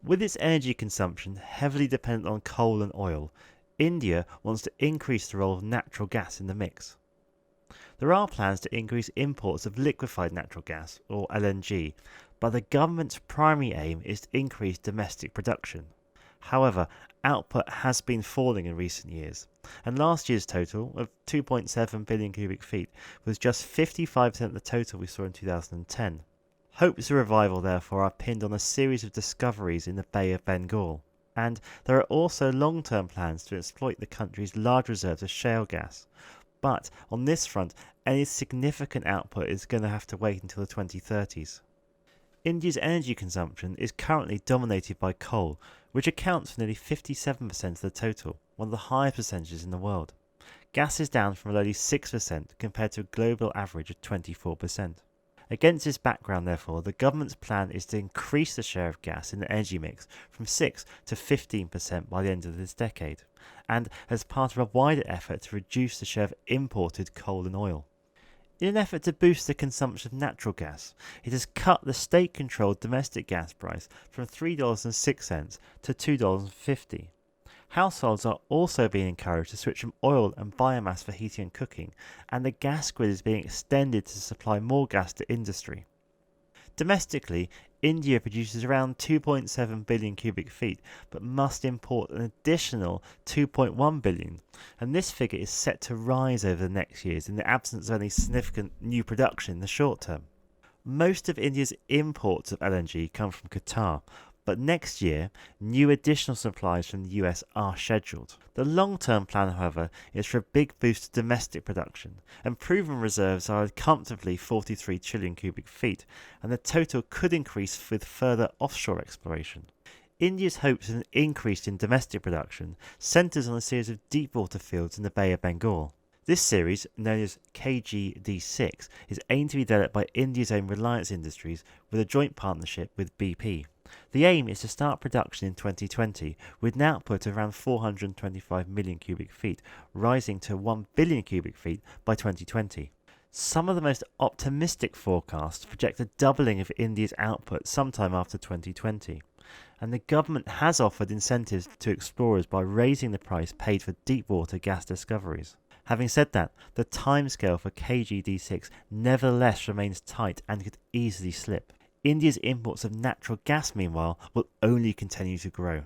With its energy consumption heavily dependent on coal and oil, India wants to increase the role of natural gas in the mix. There are plans to increase imports of liquefied natural gas, or LNG, but the government's primary aim is to increase domestic production. However, output has been falling in recent years, and last year's total of 2.7 billion cubic feet was just 55% of the total we saw in 2010. Hopes of revival, therefore, are pinned on a series of discoveries in the Bay of Bengal, and there are also long-term plans to exploit the country's large reserves of shale gas. But on this front, any significant output is going to have to wait until the 2030s. India's energy consumption is currently dominated by coal, which accounts for nearly 57% of the total, one of the highest percentages in the world. Gas is down from only 6% compared to a global average of 24%. Against this background, therefore, the government's plan is to increase the share of gas in the energy mix from 6 to 15% by the end of this decade, and as part of a wider effort to reduce the share of imported coal and oil. In an effort to boost the consumption of natural gas, it has cut the state-controlled domestic gas price from $3.06 to $2.50. Households are also being encouraged to switch from oil and biomass for heating and cooking, and the gas grid is being extended to supply more gas to industry. Domestically, India produces around 2.7 billion cubic feet, but must import an additional 2.1 billion, and this figure is set to rise over the next years in the absence of any significant new production in the short term. Most of India's imports of LNG come from Qatar, but next year, new additional supplies from the US are scheduled. The long-term plan, however, is for a big boost to domestic production, and proven reserves are comfortably 43 trillion cubic feet, and the total could increase with further offshore exploration. India's hopes of an increase in domestic production centres on a series of deepwater fields in the Bay of Bengal. This series, known as KGD6, is aimed to be developed by India's own Reliance Industries with a joint partnership with BP. The aim is to start production in 2020 with an output of around 425 million cubic feet, rising to 1 billion cubic feet by 2020. Some of the most optimistic forecasts project a doubling of India's output sometime after 2020, and the government has offered incentives to explorers by raising the price paid for deep-water gas discoveries. Having said that, the timescale for KGD6 nevertheless remains tight and could easily slip. India's imports of natural gas, meanwhile, will only continue to grow.